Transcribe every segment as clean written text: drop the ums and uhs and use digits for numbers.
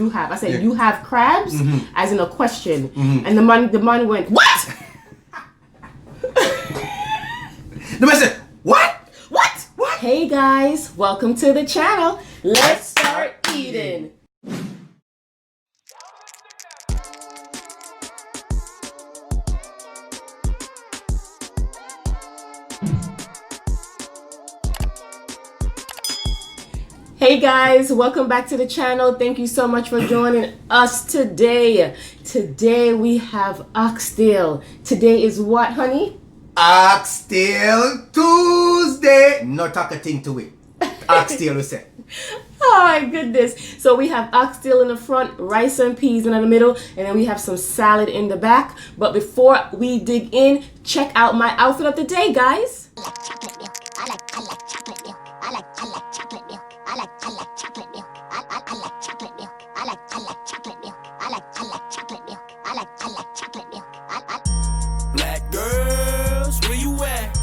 you have. I said, you have crabs? As in a question. And the man went, what? The man said, what? What? What? Hey guys, welcome to the channel. Let's start eating. Hey guys, welcome back to the channel. Thank you so much for joining us today. Today we have oxtail. Today is what, honey? Oxtail Tuesday. No talk a thing to it. Oxtail we say. Oh my goodness. So we have oxtail in the front, rice and peas in the middle, and then we have some salad in the back. But before we dig in, check out my outfit of the day, guys. I like chocolate milk. I like chocolate milk. I like chocolate milk. I like chocolate milk. I like chocolate milk. I like chocolate milk. I like chocolate milk. I like chocolate milk. Black girls, where you at?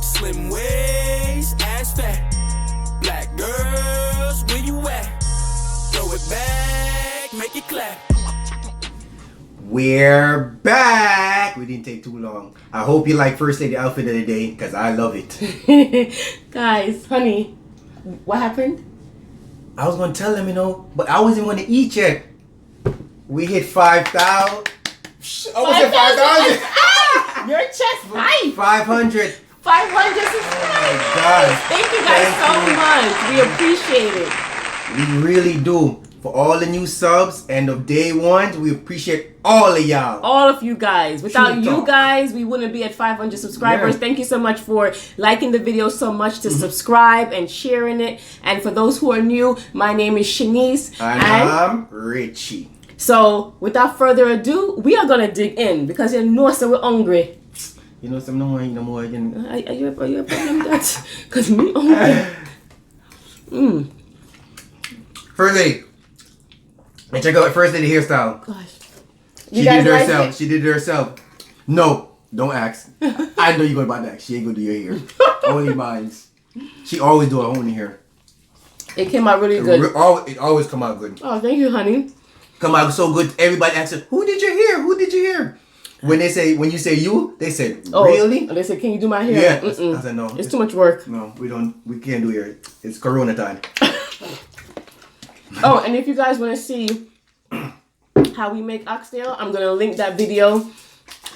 Slim waist, ass fat. Black girls, where you at? Throw it back, make it clap. We're back. We didn't take too long. I hope you like First Lady outfit of the day because I love it. Guys, honey, what happened? I was going to tell them, but I wasn't going to eat yet. We hit 5,000. Almost hit 5,000. Ah, your chest high. 500. 500 subscribers. Oh, God. Thank you guys so much. We appreciate it. We really do. For all the new subs and of day ones, we appreciate all of y'all. All of you guys. Without True you talk. guys, we wouldn't be at 500 subscribers. Yeah. Thank you so much for liking the video so much, to subscribe and sharing it. And for those who are new, my name is Shanice. And I'm Richie. So, without further ado, we are going to dig in because you know so we're hungry. You know some no more again. Are you a problem that? Because me hungry. First Lady. And check out First Lady hairstyle. Gosh. She did it herself. She did it herself. No, don't ask. I know you're going to buy that. She ain't going to do your hair. Only mine. She always do her own hair. It came out really good. It always come out good. Oh, thank you, honey. Come out so good. Everybody asks her, who did your hair? Who did your hair? When you say you, they said, really? They said, can you do my hair? Yeah. I said, no. It's too much work. No, we can't do hair. It's Corona time. Oh, and if you guys want to see how we make oxtail, I'm going to link that video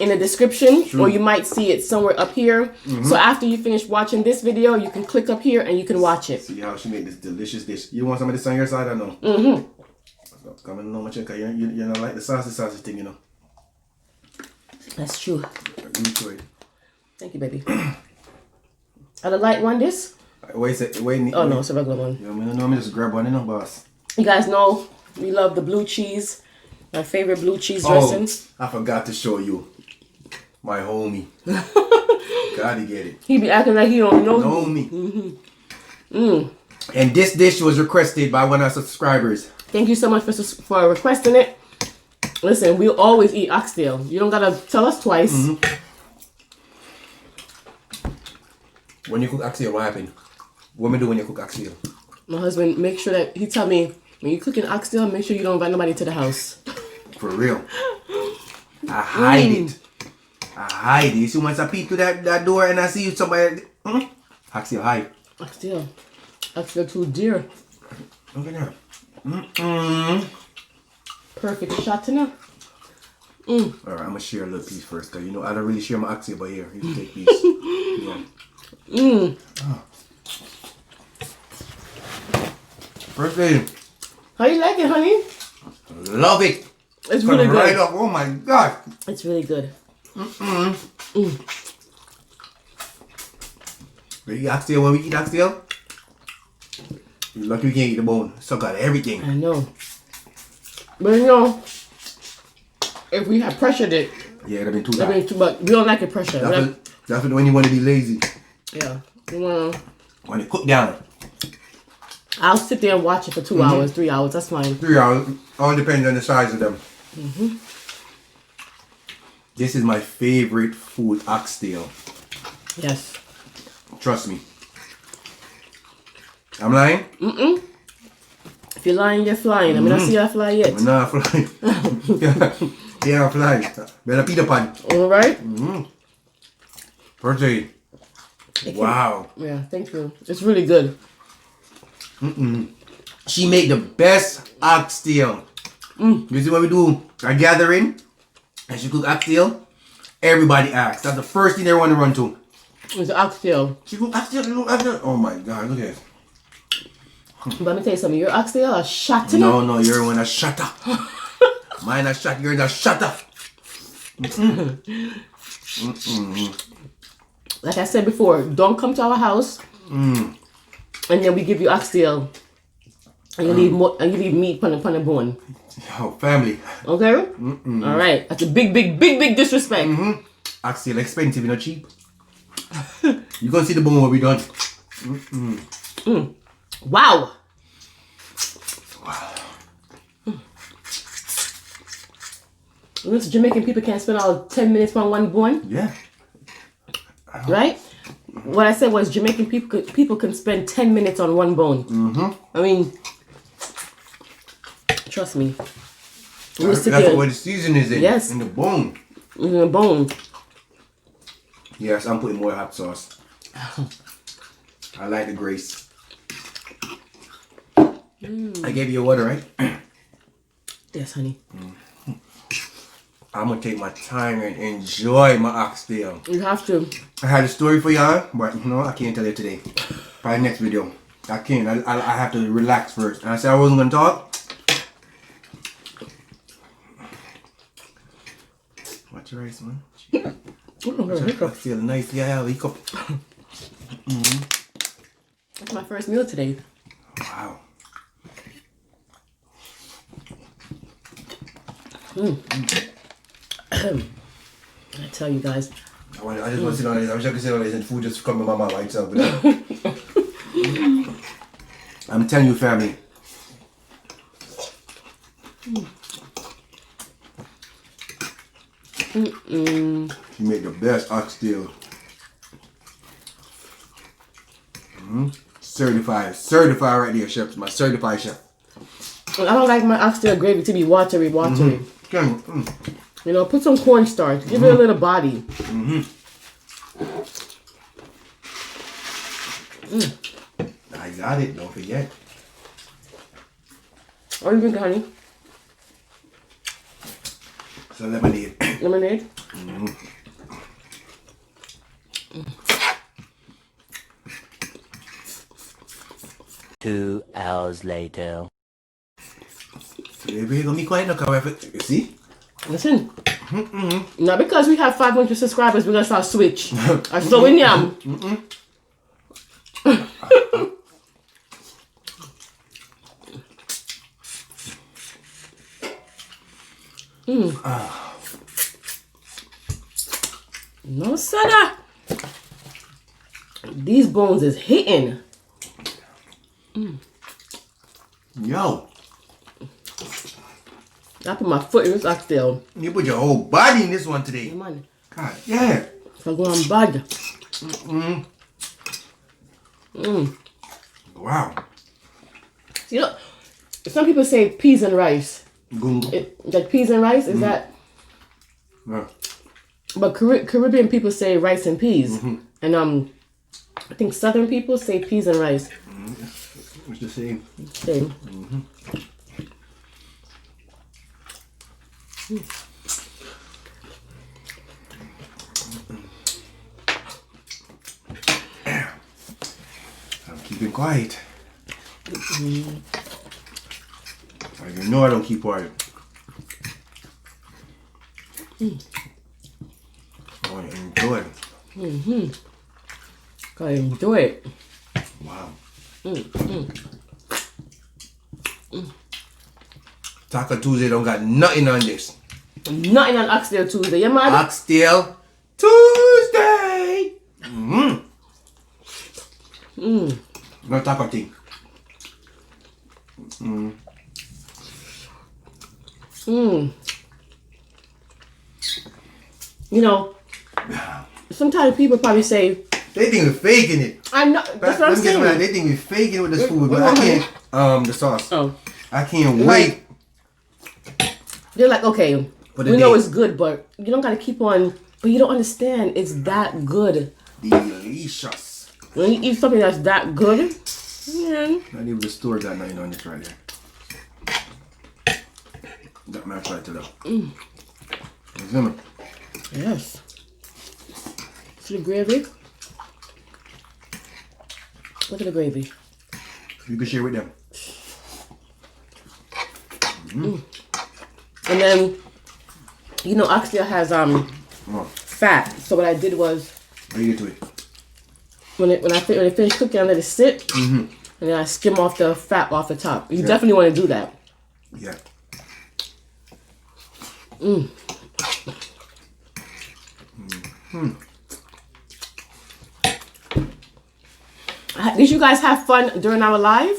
in the description. True. Or you might see it somewhere up here. So after you finish watching this video, you can click up here and you can watch it. See how she made this delicious dish. You want some of this on your side? I know. Come and know much because you don't like the sausage thing, That's true. You enjoy it. Thank you, baby. Are the light one this? Wait. Oh, no, it's a regular one. I'm just grab one, boss. You guys know we love the blue cheese. My favorite blue cheese dressing. I forgot to show you my homie. Gotta get it. He be acting like he don't know me. And this dish was requested by one of our subscribers. Thank you so much for requesting it. Listen, we always eat oxtail. You don't gotta tell us twice. When you cook oxtail, what happened? What me do when you cook oxtail? My husband make sure that he tell me when you cooking oxtail, make sure you don't invite nobody to the house. For real. I hide it. I hide it. You see, once I peep through that door and I see you somebody, oxtail hide. Oxtail too dear. Look at that. Perfect shot to know. Alright, I'm gonna share a little piece first, cause I don't really share my oxtail, but here, you take piece. Yeah. First Lady. How you like it, honey? Love it. It's really good. Right up. Oh my God. It's really good. We eat oxtail when we eat oxtail. You're lucky we can't eat the bone. Suck out everything. I know. But if we had pressured it, yeah, that'd be too hot. But we don't like it pressure. That's when you want to be lazy. Yeah. You wanna when it cook down. I'll sit there and watch it for 2 hours, 3 hours. That's fine. 3 hours. All depends on the size of them. This is my favorite food, oxtail. Yes. Trust me. I'm lying? If you're lying, you're flying. I mean, I see you fly yet. I'm not flying. Yeah, I'm flying. Better Peter Pan. All right. Birthday. Wow. Yeah, thank you. It's really good. She made the best oxtail. You see what we do? A gathering. And she cook oxtail. Everybody asks. That's the first thing they want to run to. It's oxtail. She cook oxtail. Oh my God, look at this. But let me tell you something. Your oxtail are shot to No, you're one a shutter. Mine a shot, you're a shutter. Like I said before, don't come to our house and then we give you oxtail and you leave meat on the bone. Oh, family. Okay? All right. That's a big disrespect. Oxtail expensive, not cheap. You gonna see the bone when we done. Wow. Those Jamaican people can't spend all 10 minutes on one bone. Yeah. Right? What I said was Jamaican people can spend 10 minutes on one bone. I mean, trust me. That's where the season is in. Yes. In the bone. In the bone. Yes, I'm putting more hot sauce. I like the grace. I gave you water, right? Yes, honey. I'm gonna take my time and enjoy my oxtail. You have to. I had a story for y'all, but no, I can't tell it today. Probably next video. I can't. I have to relax first. And I said I wasn't gonna talk. Watch your rice, man. I feel nice. Yeah, wake up. That's my first meal today. Wow. I tell you guys. I just want to sit on this. I wish I could sit on this and food just come to my mouth by itself. I'm telling you, family. She made the best oxtail. Certified right there, chef. My certified chef. I don't like my oxtail gravy to be watery. You know, put some cornstarch. Give it a little body. I got it. Don't forget. What are you drinking, honey? Some lemonade. Lemonade? 2 hours later. We're gonna be quiet now, you see? Listen. Not because we have 500 subscribers, we're gonna start switch. I saw in yam. No, sada. These bones is hitting. Yo. I put my foot in this oxtail. You put your whole body in this one today. Man, God, yeah. so go on bad. Wow. You know, some people say peas and rice. Gungo. Like peas and rice, is that? Yeah. But Caribbean people say rice and peas. And I think Southern people say peas and rice. It's the same. Same. I'm keeping quiet. You know I don't keep quiet. I want to enjoy it. Gotta enjoy it. Wow. Taco Tuesday don't got nothing on this. Nothing on Oxtail Tuesday. You mad? Oxtail Tuesday. No taco thing. You know, sometimes people probably say, they think we're faking it. I'm not. That's what I'm saying. They think we're faking it with this food, but I can't. The sauce. Oh, I can't wait. They're like, okay, For we the know day. it's good, but you don't gotta keep on. But you don't understand, it's that good. Delicious. When you eat something that's that good, yeah. Not even the store got nothing on this right there. That man tried to though. Yes. See the gravy? Look at the gravy. You can share with them. And then, you know, oxtail has fat. So what I did was, How you get to it? when I finish cooking, I let it sit, and then I skim off the fat off the top. You definitely want to do that. Yeah. Did you guys have fun during our live?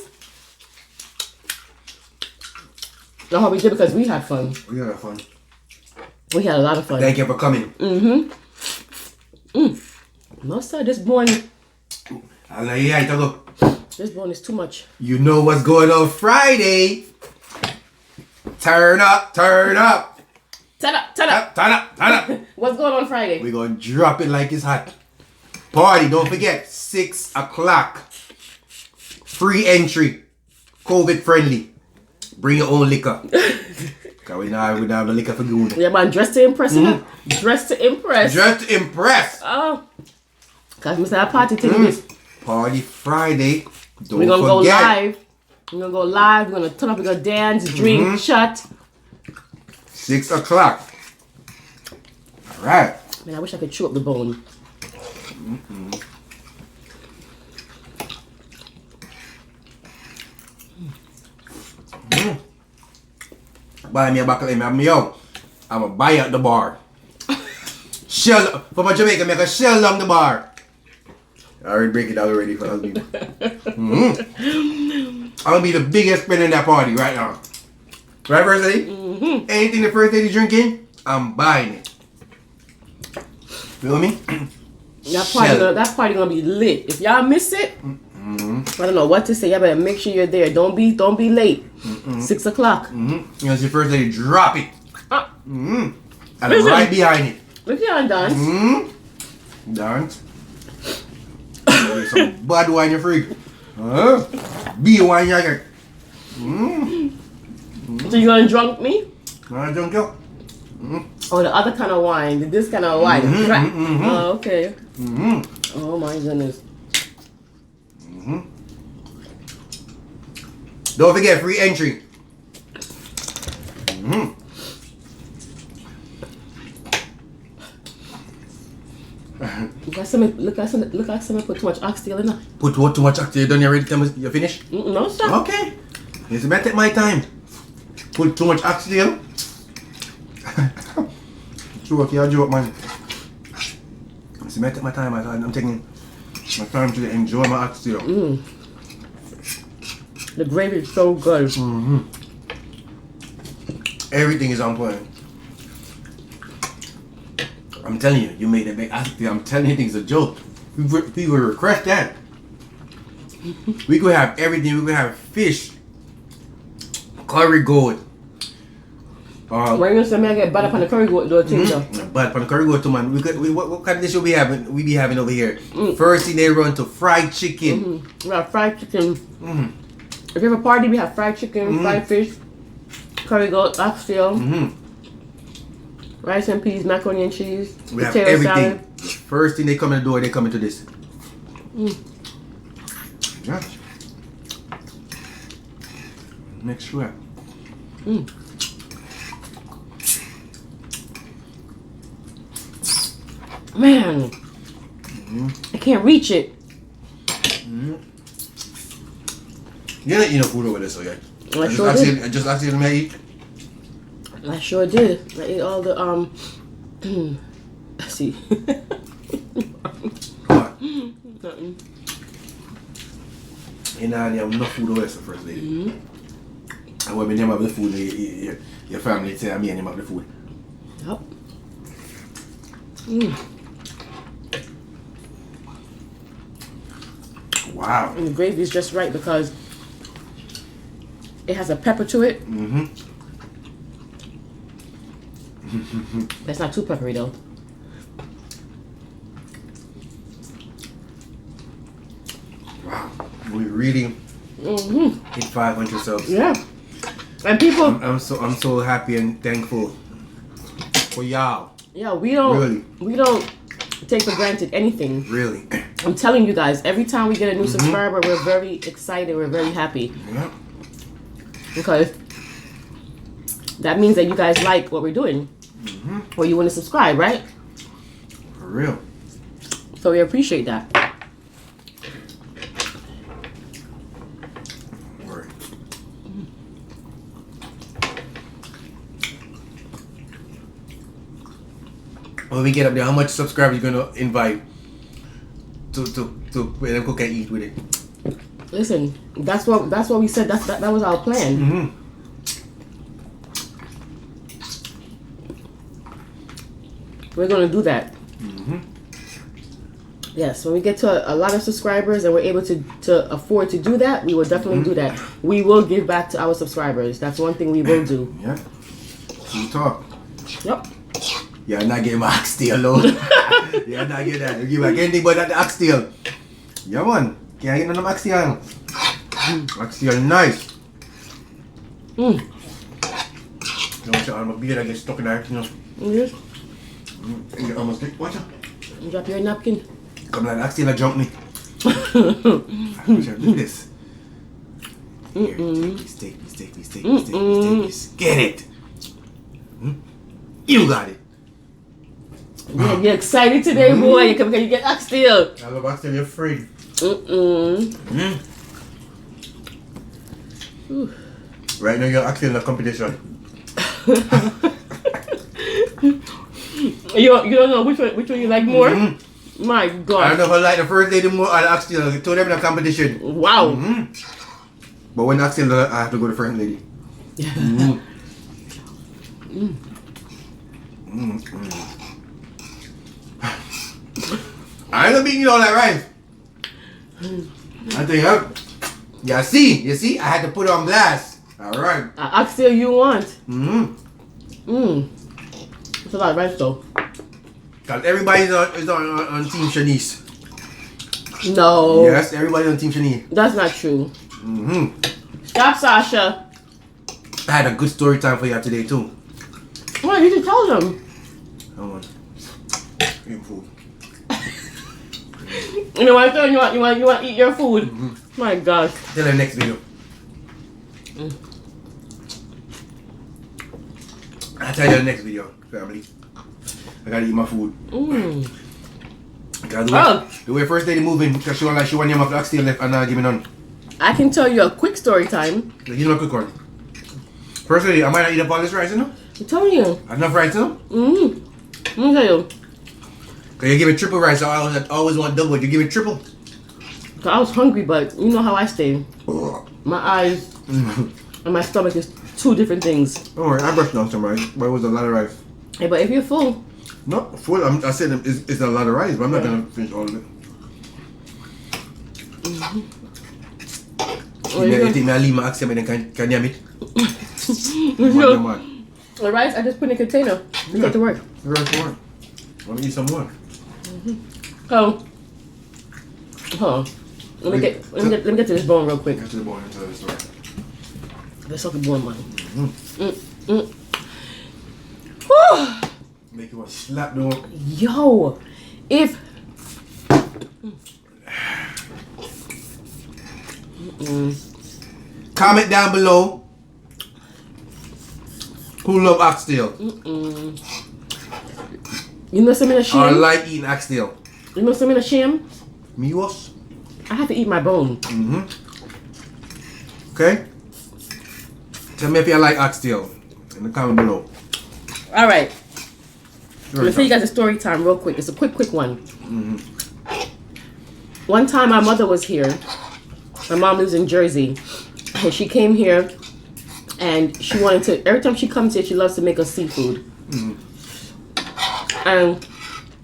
I hope we did because we had fun. We had fun. We had a lot of fun. Thank you for coming. No sir, this bone Go. is too much. You know what's going on Friday. Turn up, turn up. Turn up, turn up. Turn up, turn up. What's going on Friday? We're going to drop it like it's hot. Party, don't forget, 6 o'clock. Free entry. COVID friendly. Bring your own liquor. Because we don't have the liquor for good. Yeah, man, dress to impress. Dress to impress. Dress to impress. Oh. Because we have a party thing this. Party Friday. Don't We're going to go forget. live. We're going to go live. We're going to turn up. We're going to dance, drink, shut. 6 o'clock. All right. Man, I wish I could chew up the bone. Buy me a buckle and me out. I'm going to buy at the bar. Shell, for my Jamaica, make a shell down the bar. I already break it down already for other people. I'm going to be the biggest spender in that party right now. Right, First Lady? Anything the First Lady drinking, I'm buying it. Feel me? That party gonna be lit. If y'all miss it, I don't know what to say. Y'all better make sure you're there. Don't be late. 6 o'clock. You know, see First Lady drop it. And I'm Listen. right behind it. Look here, dance. Dance. Some bad wine you freak. Beer wine you get. So you gonna drunk me? I don't care. Oh, the other kind of wine. This kind of wine. Oh, okay. Oh my goodness. Don't forget, free entry. Look at somebody put too much oxtail in there. Put too much active. You done already? Tell me you finished? No, sir. Okay. It's about take my time. Put too much oxtail. Joke, yeah, joke, man. It's about take my time. I'm taking my time to enjoy my oxtail. The gravy is so good. Everything is on point. I'm telling you, you made a big oxtail. I'm telling you, things a joke. People request that. We could have everything. We could have fish, curry goat. Why you gonna say me I get butter on the curry goat though too? But for the curry goat too, man, what kind of dish we having? We be having over here. First thing they run to fried chicken. We have fried chicken. If you have a party, we have fried chicken, fried fish, curry goat, oxtail, rice and peas, macaroni and cheese, We have potato everything. salad. First thing they come in the door, they come into this. Yeah. Make sure. Man, I can't reach it. You didn't eat no food over there, so yeah. I sure did. I just asked you to eat. I sure did. I ate all the let's see. What? Nothing. You know, you have no food over there, so First Lady. And when we name of the food, your family say, I'm name of the food. Yep. Wow. And the gravy is just right because It has a pepper to it. Mm-hmm. That's not too peppery though. Wow. We really hit 500 subs. Yeah. And people. I'm so happy and thankful for y'all. Yeah, we don't take for granted anything. Really. I'm telling you guys, every time we get a new subscriber, we're very excited. We're very happy. Yeah. Because that means that you guys like what we're doing. Or you want to subscribe, right? For real. So we appreciate that. Word. When we get up there, how much subscribers you gonna invite to where them cook and eat with it? Listen, that's what we said. That was our plan. Mm-hmm. We're gonna do that. Yes, when we get to a lot of subscribers and we're able to afford to do that, we will definitely do that. We will give back to our subscribers. That's one thing we will do. Yeah. We talk. Yep. Yeah, not getting my oxtail, Lord. Yeah, not get that. You give back anything but that oxtail. Yeah, man. Can't get none of oxtail. Oxtail nice. You know, I'm a beard, I get stuck in there, you know. Yes. You almost get, watch out. Drop your napkin. Come like oxtail jump me. I wish I do this. Here, steak. Get it. You got it. Yeah, you're excited today, boy. You come, you get oxtail. I love oxtail, you're afraid. Right now you're oxtail in a competition. You don't know which one you like more? My I God. don't know if I like the first day the more I oxtail. I told them in a competition. Wow. But when oxtail, I have to go to first lady. I ain't gonna beat you all that rice. I tell you, you see, I had to put it on blast. All right. Oxtail you want. It's a lot of rice though. Cause everybody is on Team Shanice. No. Yes, everybody on Team Shanice. That's not true. Stop, Sasha. I had a good story time for you today too. Well, you should tell them. Come on. Eat food. You know what? You want to eat your food. My gosh. Till the next video. I'll tell you the next video, family. I gotta eat my food. Cause the way first lady moving, because she want your mouth oxtail left and not giving none. I can tell you a quick story time. You know, quick one. First lady, I might not eat up all this rice, you know? I'm telling you. Enough rice, you know? Let me tell you. Cause you give it triple rice, so I always want double. You give it triple. Cause I was hungry, but you know how I stay. My eyes and my stomach is two different things. Don't worry, I brushed down some rice, but it was a lot of rice. Hey, but if you're full, No, full. I said it's a lot of rice, but I'm not gonna finish all of it. You think I leave my oxygen and can you it? The rice I just put in a container. You get to work. The rice more. Want to eat some more? Oh. Hold on. Let me get to this bone real quick. Get to the bone and tell the story. Let's talk about mine. Make you want to slap the one. Yo, if comment down below who love oxtail you know something a or shame. like eating oxtail. You know something a shame. Me was. I have to eat my bone. Okay. Tell me if you like oxtail in the comment below. All right. Let me tell you guys a story time real quick. It's a quick one. One time my mother was here. My mom lives in Jersey. And she came here and she wanted to, every time she comes here, she loves to make us seafood. And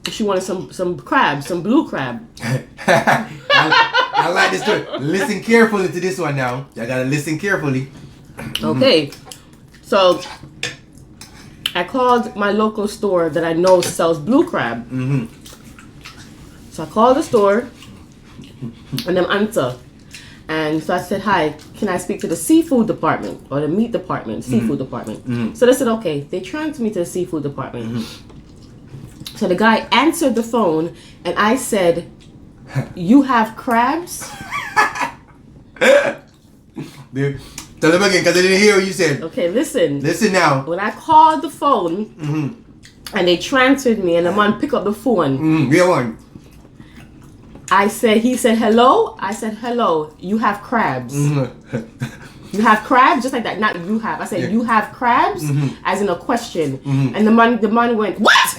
she wanted some crab, some blue crab. I like this story. Listen carefully to this one now. You gotta listen carefully. Okay, so I called my local store that I know sells blue crab. So I called the store and them answer. And so I said, hi, can I speak to the seafood department or the meat department, seafood department? So they said, okay. They transferred me to the seafood department. So the guy answered the phone and I said, you have crabs? Dude, tell them again because they didn't hear what you said. Okay, listen. Listen now. When I called the phone and they transferred me and the man picked up the phone. Yeah, one. He said, hello? I said, hello, you have crabs. You have crabs? Just like that, not you have. I said, you have crabs? As in a question. And the man went, what?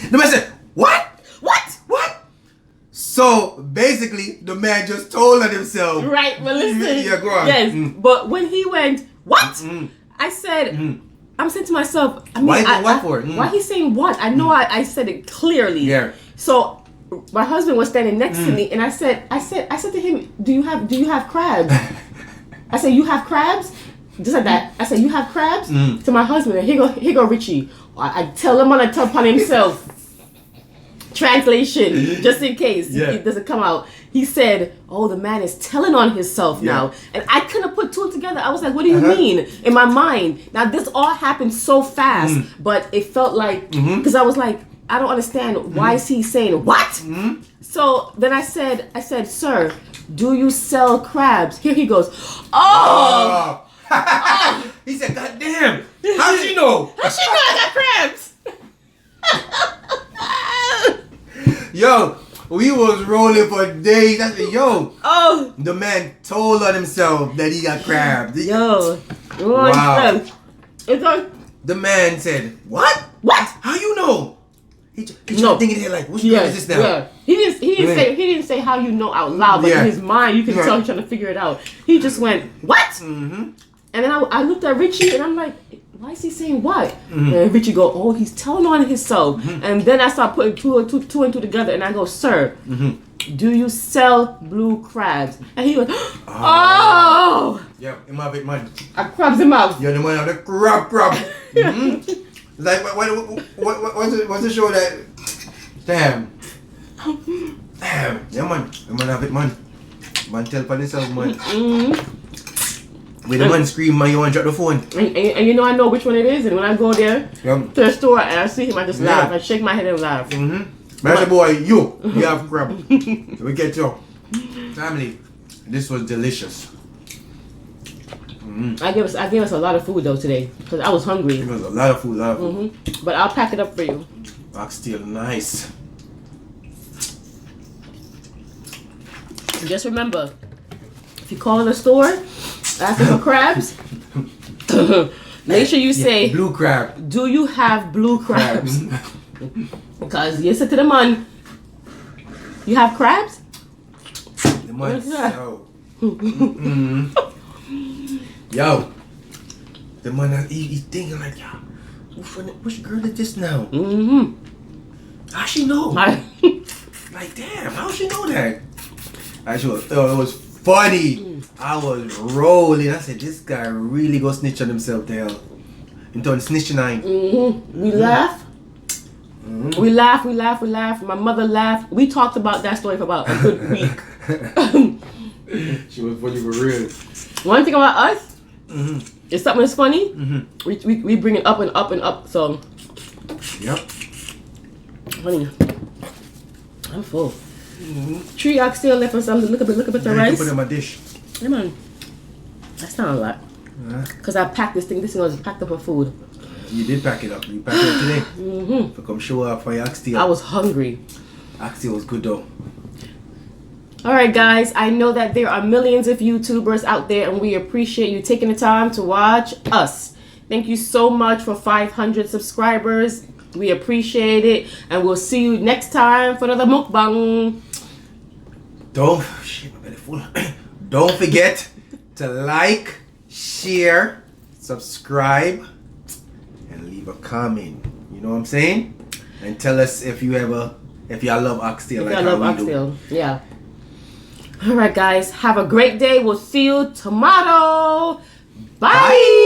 The man said, what? What? What? So basically, the man just told on himself. Right, but listen. Yeah, go on. Yes, but when he went, what? I said, I'm saying to myself, I mean, What for? Why he saying what? I know I said it clearly. Yeah. So my husband was standing next to me, and I said to him, do you have crabs? I said, you have crabs? Just like that. I said, you have crabs? To my husband. And here go Richie. I tell him on a top on himself. Translation, just in case it doesn't come out. He said, oh, the man is telling on himself now. And I couldn't put two together. I was like, what do you mean? In my mind. Now, this all happened so fast, but it felt like, because I was like, I don't understand. Why is he saying, what? So then I said, sir, do you sell crabs? Here he goes, oh. He said, God damn. How'd she know? How'd she know I got crabs? Yo, we was rolling for days. I said, yo. Oh. The man told on himself that he got crabs. Yo. Wow. It's on. The man said, what? What? How you know? He tried thinking here like, which crab is this now? Yeah. He didn't say how you know out loud, but in his mind you can tell he's trying to figure it out. He just went, what? And then I looked at Richie and I'm like, why is he saying what? And Richie go, oh, he's telling on himself. And then I start putting two and two together and I go, sir, do you sell blue crabs? And he went, oh. Yeah, in my bit man. I crabs him out. You're the man of the crab. Like what's the show that? Damn. Yeah man. The man have it man. Man tell for himself man. When the man scream, man, you want to drop the phone. And you know I know which one it is. And when I go there to the store and I see him, I just laugh. I shake my head and laugh. Man, the boy, you have crab. We get you. Family, this was delicious. I gave us a lot of food though today because I was hungry. It was a lot of food, But I'll pack it up for you. Oxtail, nice. Just remember, if you call in the store asking for crabs, make sure you say blue crab. Do you have blue crabs? Because you said to the man, you have crabs? The man, yo, the man, he's thinking like, yo, which girl is this now? How she know? Like, damn, how she know that? Actually, it was funny. I was rolling. I said, this guy really go snitch on himself there. Into snitching nine. We laugh. We laugh. My mother laughed. We talked about that story for about a good week. She was funny for real. One thing about us, if something is funny, we bring it up and up and up. So, yep. Honey, I'm full. 3 oxtail left or something. Look up at the rice. Put it in my dish. Come on. That's not a lot. Because I packed this thing. This thing was packed up for food. You did pack it up. You packed it up today. To come show up for your oxtail. I was hungry. Oxtail was good though. Alright guys, I know that there are millions of YouTubers out there and we appreciate you taking the time to watch us. Thank you so much for 500 subscribers. We appreciate it. And we'll see you next time for another mukbang. Don't forget to like, share, subscribe, and leave a comment. You know what I'm saying? And tell us if y'all love oxtail. If y'all love oxtail, yeah. All right, guys. Have a great day. We'll see you tomorrow. Bye. Bye.